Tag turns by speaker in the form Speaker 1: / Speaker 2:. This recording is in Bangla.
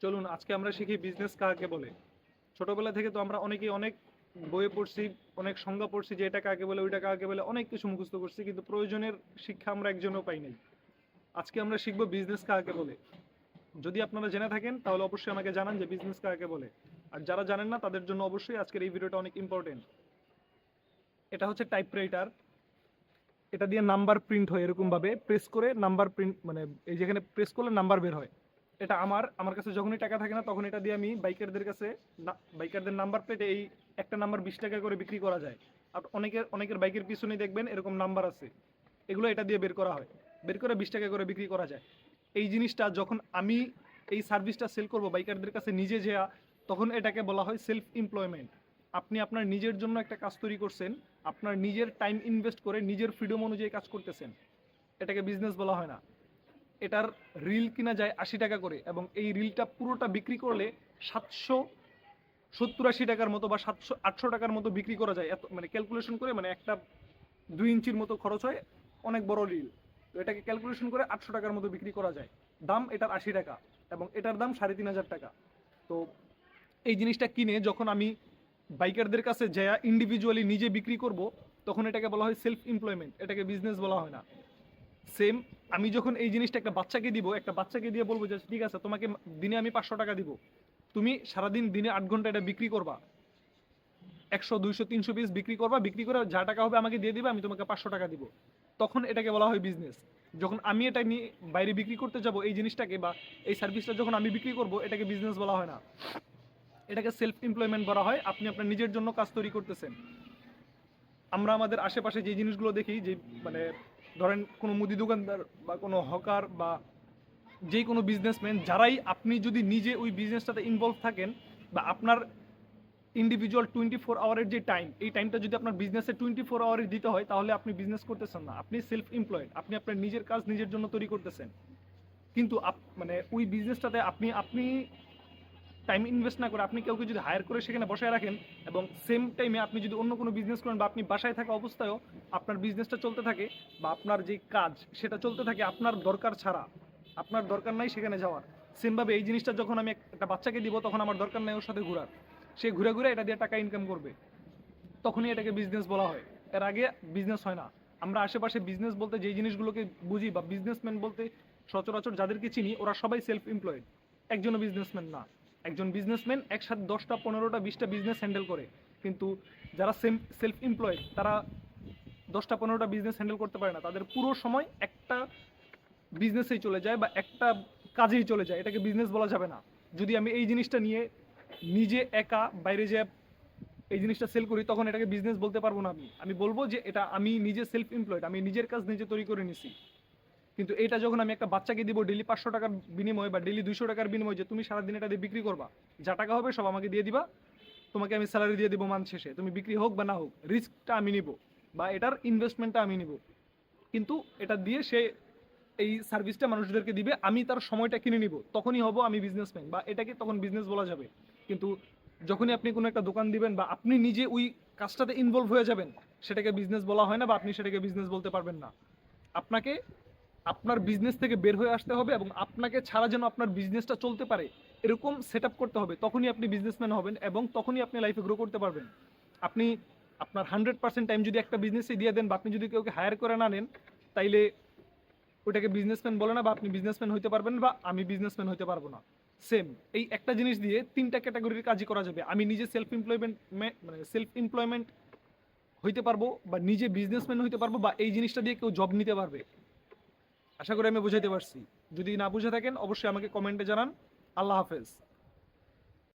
Speaker 1: চলুন আজকে আমরা শিখি বিজনেস কাকে বলে। ছোটবেলা থেকে তো আমরা অনেকেই অনেক বইয়ে পড়ছি, অনেক সংজ্ঞা পড়ছি যে এটা কাকে বলে, ওইটা কাকে বলে, অনেক কিছু মুখস্থ করছি, কিন্তু প্রয়োজনের শিক্ষা আমরা একজনও পাই নাই। আজকে আমরা শিখবো বিজনেস কাকে বলে। যদি আপনারা জেনে থাকেন তাহলে অবশ্যই আমাকে জানান যে বিজনেস কাকে বলে। আর যারা জানেন না তাদের জন্য অবশ্যই আজকের এই ভিডিওটা অনেক ইম্পর্টেন্ট। এটা হচ্ছে টাইপরাইটার। এটা দিয়ে নাম্বার প্রিন্ট হয়, এরকম ভাবে প্রেস করে নাম্বার প্রিন্ট, মানে এই যেখানে প্রেস করলে নাম্বার বের হয়। এটা আমার কাছে যখনই টাকা থাকে না তখন এটা দিয়ে আমি বাইকারদের কাছে, বাইকারদের নাম্বার প্লেটে এই একটা নাম্বার 20 টাকা করে বিক্রি করা যায়। আর অনেকের বাইকের পিছনেই দেখবেন এরকম নাম্বার আছে, এগুলো এটা দিয়ে বের করা হয়, বের করে 20 টাকা করে বিক্রি করা যায়। এই জিনিসটা যখন আমি এই সার্ভিসটা সেল করব বাইকারদের কাছে নিজে যেয়া, তখন এটাকে বলা হয় সেলফ এমপ্লয়মেন্ট। আপনি আপনার নিজের জন্য একটা কাজ তৈরি করছেন, আপনার নিজের টাইম ইনভেস্ট করে নিজের ফ্রিডম অনুযায়ী কাজ করতেছেন, এটাকে বিজনেস বলা হয় না। এটার রিল কিনা যায় 80 টাকা করে, এবং এই রিলটা পুরোটা বিক্রি করলে 770-80 টাকার মতো বা 700-800 টাকার মতো বিক্রি করা যায়। এত মানে ক্যালকুলেশন করে, মানে একটা 2 ইঞ্চির মতো খরচ হয়, অনেক বড় রিল। তো এটাকে ক্যালকুলেশন করে 800 টাকার মতো বিক্রি করা যায়। দাম এটার 80 টাকা, এবং এটার দাম 3500 টাকা। তো এই জিনিসটা কিনে যখন আমি বাইকারদের কাছে যা ইন্ডিভিজুয়ালি নিজে বিক্রি করব, তখন এটাকে বলা হয় সেলফ এমপ্লয়মেন্ট, এটাকে বিজনেস বলা হয় না। সেম, আমি যখন এই জিনিসটা একটা বাচ্চাকে দিব, একটা বাচ্চাকে দিয়ে বলবো যে ঠিক আছে তোমাকে দিনে আমি 500 টাকা দিব, তুমি সারাদিন দিনে 8 ঘন্টা এটা বিক্রি করবা, 100 200 300 পিস বিক্রি করবা, বিক্রি করে যা টাকা হবে আমাকে দিয়ে দিবে, আমি তোমাকে 500 টাকা দিব, তখন এটাকে বলা হয় বিজনেস। যখন আমি এটা নিয়ে বাইরে বিক্রি করতে যাব এই জিনিসটাকে, বা এই সার্ভিসটা যখন আমি বিক্রি করব, এটাকে বিজনেস বলা হয় না, এটাকে সেলফ এমপ্লয়মেন্ট বলা হয়। আপনি আপনার নিজের জন্য কাজ তৈরি করতেছেন। আমরা আমাদের আশেপাশে যে জিনিসগুলো দেখি, যে মানে ধরেন কোনো মুদি দোকানদার বা কোনো হকার বা যে কোনো বিজনেসম্যান, যারাই, আপনি যদি নিজে ওই বিজনেসটাতে ইনভলভ থাকেন, বা আপনার ইন্ডিভিজুয়াল 24 আওয়ারের যে টাইম, এই টাইমটা যদি আপনার বিজনেসে 24 আওয়ারে দিতে হয়, তাহলে আপনি বিজনেস করতেছেন না, আপনি সেলফ এমপ্লয়েড, আপনি আপনার নিজের কাজ নিজের জন্য তৈরি করতেছেন। কিন্তু মানে ওই বিজনেসটাতে আপনি আপনি টাইম ইনভেস্ট না করে আপনি কাউকে যদি হায়ার করে সেখানে বসায় রাখেন, এবং সেম টাইমে আপনি যদি অন্য কোনো বিজনেস করেন, বা আপনি বাসায় থাকা অবস্থায়ও আপনার বিজনেসটা চলতে থাকে, বা আপনার যে কাজ সেটা চলতে থাকে আপনার দরকার ছাড়া, আপনার দরকার নাই সেখানে যাওয়ার। সেমভাবে এই জিনিসটা যখন আমি একটা বাচ্চাকে দিব, তখন আমার দরকার নাই ওর সাথে ঘোরার, সে ঘুরে ঘুরে এটা দিয়ে টাকা ইনকাম করবে, তখনই এটাকে বিজনেস বলা হয়। এর আগে বিজনেস হয় না। আমরা আশেপাশে বিজনেস বলতে যেই জিনিসগুলোকে বুঝি, বা বিজনেসম্যান বলতে সচরাচর যাদেরকে চিনি, ওরা সবাই সেলফ এমপ্লয়েড, একজনও বিজনেসম্যান না। একজন বিজনেসম্যান একসাথে 10টা 15টা 20টা বিজনেস হ্যান্ডেল করে, কিন্তু যারা সেলফ এমপ্লয়েড তারা 10টা 15টা বিজনেস হ্যান্ডেল করতে পারে না, তাদের পুরো সময় একটা বিজনেসেই চলে যায় বা একটা কাজেই চলে যায়, এটাকে বিজনেস বলা যাবে না। যদি আমি এই জিনিসটা নিয়ে নিজে একা বাইরে যে এই জিনিসটা সেল করি, তখন এটাকে বিজনেস বলতে পারবো না। আমি বলবো যে এটা আমি নিজে সেলফ এমপ্লয়েড, আমি নিজের কাজ নিজে তৈরি করে নিছি। কিন্তু এটা যখন আমি একটা বাচ্চাকে দিব ডেলি 500 টাকার বিনিময়ে বা ডেলি 200 টাকার বিনিময়ে, যে তুমি সারাদিন এটা দিয়ে বিক্রি করবা, যা টাকা হবে সব আমাকে দিয়ে দিবা, তোমাকে আমি স্যালারি দিয়ে দিব মান্থ শেষে, তুমি বিক্রি হোক বা না হোক, রিস্কটা আমি নিব, বা এটার ইনভেস্টমেন্টটা আমি নিব। কিন্তু এটা দিয়ে সে এই সার্ভিসটা মানুষদেরকে দিবে, আমি তার সময়টা কিনে নিব, তখনই হব আমি বিজনেসম্যান, বা এটাকে তখন বিজনেস বলা যাবে। কিন্তু যখনই আপনি কোনো একটা দোকান দিবেন, বা আপনি নিজে ওই কাজটাতে ইনভলভ হয়ে যাবেন, সেটাকে বিজনেস বলা হয় না, বা আপনি সেটাকে বিজনেস বলতে পারবেন না। আপনাকে আপনার বিজনেস থেকে বের হয়ে আসতে হবে, এবং আপনাকে ছাড়া যেন আপনার বিজনেসটা চলতে পারে এরকম সেট আপ করতে হবে, তখনই আপনি বিজনেসম্যান হবেন, এবং তখনই আপনি লাইফে গ্রো করতে পারবেন। আপনি আপনার 100% টাইম যদি একটা বিজনেসে দিয়ে দেন, বা আপনি যদি কাউকে হায়ার করে না নেন, তাইলে ওটাকে বিজনেসম্যান বলে না, বা আপনি বিজনেসম্যান হইতে পারবেন, বা আমি বিজনেসম্যান হইতে পারবো না। সেম, এই একটা জিনিস দিয়ে 3টা ক্যাটাগরির কাজই করা যাবে। আমি নিজে সেলফ এমপ্লয়মেন্ট হইতে পারবো, বা নিজে বিজনেসম্যান হইতে পারবো, বা এই জিনিসটা দিয়ে কেউ জব নিতে পারবে। আশা করি আমি বুঝাইতে পারছি। যদি না বুঝে থাকেন অবশ্যই আমাকে কমেন্টে জানান। আল্লাহ হাফেজ।